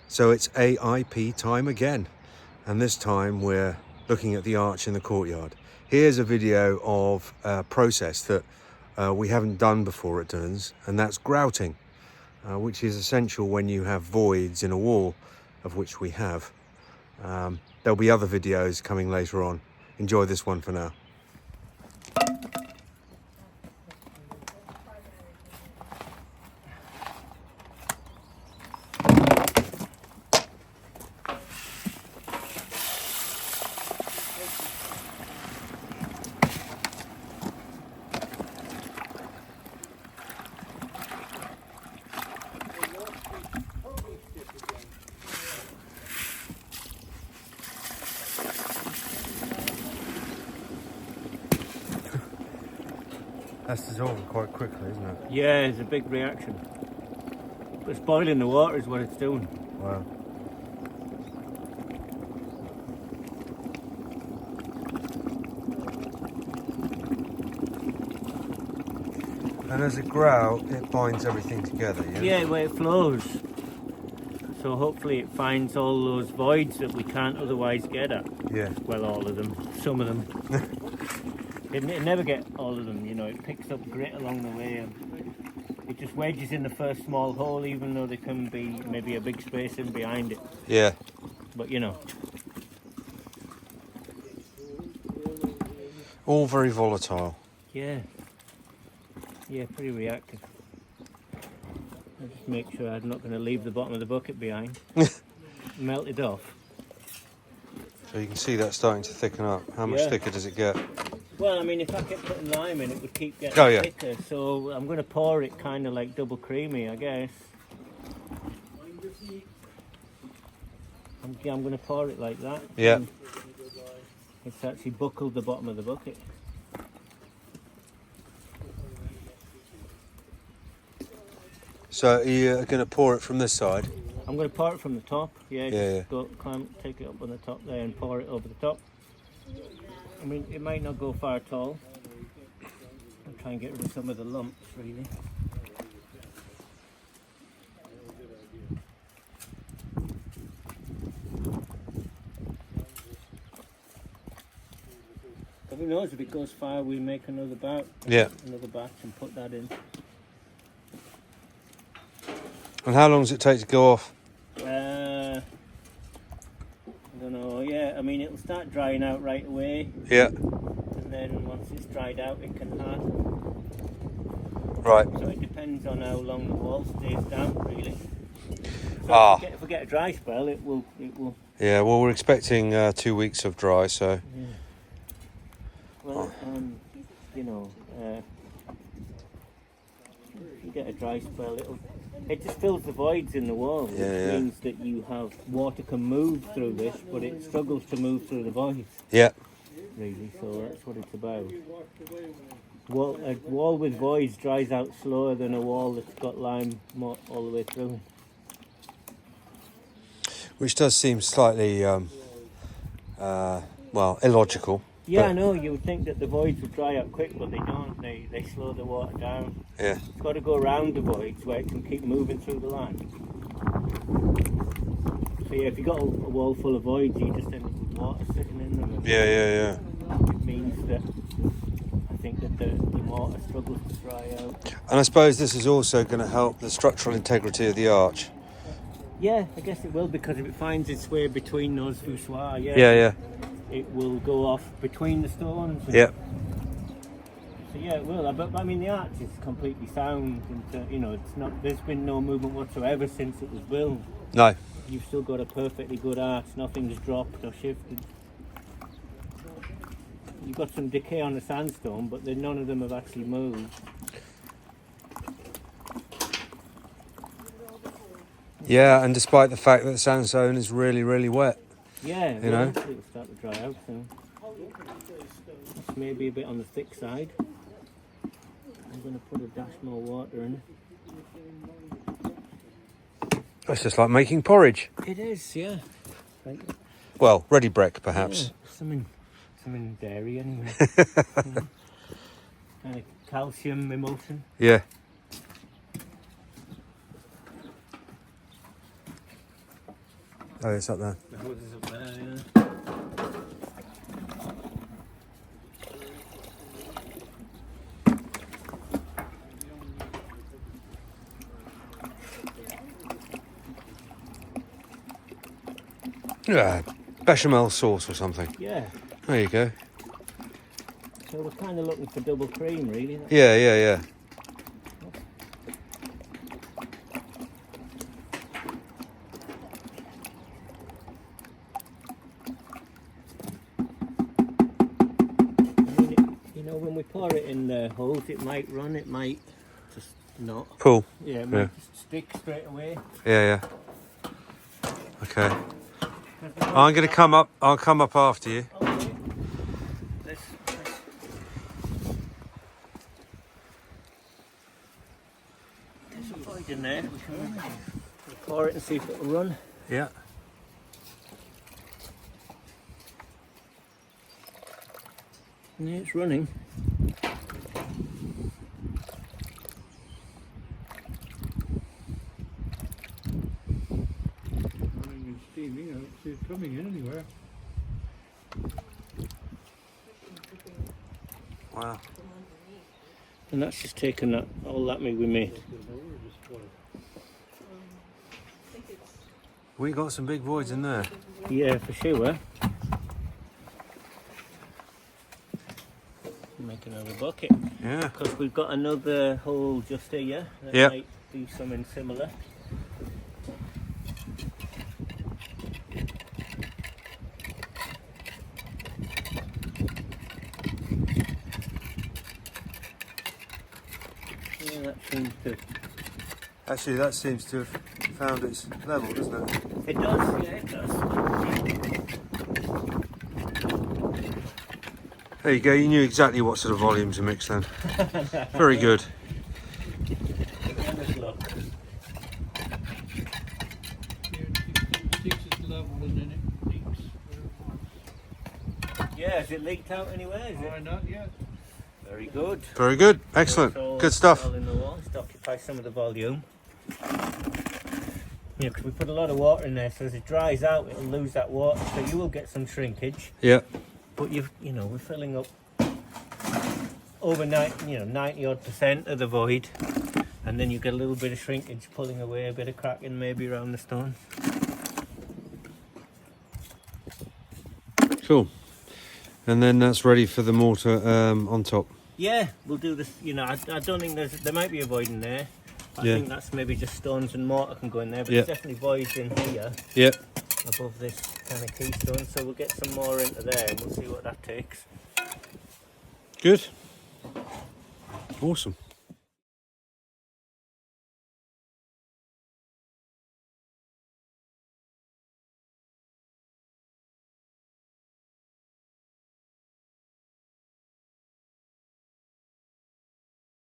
So it's AIP time again, and this time we're looking at the arch in the courtyard. Here's a video of a process that we haven't done before at Dunans, and that's grouting, which is essential when you have voids in a wall, of which we have. There'll be other videos coming later on. Enjoy this one for now. That's dissolving quite quickly, isn't it? Yeah, it's a big reaction. It's boiling the water is what it's doing. Wow. And as a grout, it binds everything together, yeah? Yeah, where it flows. So hopefully it finds all those voids that we can't otherwise get at. Yeah. Well, all of them. Some of them. It never get all of them, you know. It picks up grit along the way. And it just wedges in the first small hole, even though there can be maybe a big space in behind it. Yeah. But, you know. All very volatile. Yeah. Yeah, pretty reactive. I'll just make sure I'm not going to leave the bottom of the bucket behind. Melt it off. So you can see that starting to thicken up. How much thicker does it get? Well, I mean, if I kept putting lime in, it would keep getting thicker. So I'm going to pour it kind of like double creamy, I guess. I'm going to pour it like that. Yeah. It's actually buckled the bottom of the bucket. So you're going to pour it from this side? I'm going to pour it from the top. Yeah, Yeah. Take it up on the top there and pour it over the top. I mean, it might not go far at all. I'll try and get rid of some of the lumps, really. But who knows, if it goes far, we'll make another batch. Yeah. Another batch and put that in. And how long does it take to go off? I don't know. Yeah, I mean, it'll start drying out right away. Yeah. And then once it's dried out, it can harden. Right. So it depends on how long the wall stays damp, really. So if we get a dry spell, it will. Yeah. Well, we're expecting 2 weeks of dry, so. Yeah. Well, you know, if you get a dry spell, it just fills the voids in the wall, which means that you have water can move through this, but it struggles to move through the voids. Yeah. Really, so that's what it's about. A wall with voids dries out slower than a wall that's got lime all the way through. Which does seem slightly, well, illogical. Yeah, I know. You would think that the voids would dry out quick, but they don't. They slow the water down. Yeah. It's got to go around the voids where it can keep moving through the line. So yeah, if you've got a wall full of voids, you just end up with water sitting in them. Yeah. It means that I think that the water struggles to dry out. And I suppose this is also going to help the structural integrity of the arch. Yeah, I guess it will, because if it finds its way between those voussoirs, Yeah. it will go off between the stones. Yeah. So yeah, it will. But I mean, the arch is completely sound, and you know, it's not. There's been no movement whatsoever since it was built. No. You've still got a perfectly good arch. Nothing's dropped or shifted. You've got some decay on the sandstone, but then none of them have actually moved. Yeah, and despite the fact that the sandstone is really, really wet. Yeah, you know, it'll start to dry out soon. It's maybe a bit on the thick side. I'm going to put a dash more water in. It's just like making porridge. It is, yeah. Right. Well, ready break, perhaps. Yeah, some dairy anyway. Kind of calcium emulsion. Yeah. Oh, it's up there. The hose is up there, yeah. Yeah, bechamel sauce or something. Yeah. There you go. So we're kind of looking for double cream, really. Yeah, yeah, yeah. I mean, you know, when we pour it in the hose, it might run, it might just not. Pull. Yeah, it might just stick straight away. Yeah, yeah. Okay. I'm gonna come up. I'll come up after you. Okay. There's a void in there. We can pour it and see if it'll run. Yeah. Yeah, it's running. Running and steaming. I don't see it coming in anywhere. Wow. And that's just taken that all that we made. We got some big voids in there. Yeah, for sure. Make another bucket. Yeah. Because we've got another hole just here. That Yep. might be something similar. Yeah, that seems to. Actually, that seems to have found its level, doesn't it? It does, yeah, it does. There you go. You knew exactly what sort of volume to mix then. Very good. Have a look. It sticks its level and then it leaks where it wants. Yeah, has it leaked out anywhere? Is it? Not yet. Very good. Very good. Excellent. So it's all- Good stuff. all in the wall, just to occupy some of the volume. Yeah, because we put a lot of water in there, so as it dries out, it'll lose that water. So you will get some shrinkage, Yeah. but you know, we're filling up over 90% of the void, and then you get a little bit of shrinkage, pulling away, a bit of cracking maybe around the stone. Cool. And then that's ready for the mortar on top. Yeah, we'll do this. You know, I don't think there might be a void in there. I Yeah. think that's maybe just stones and mortar can go in there, but Yeah. there's definitely voids in here Yeah. above this kind of keystone. So we'll get some more into there and we'll see what that takes. Good. Awesome.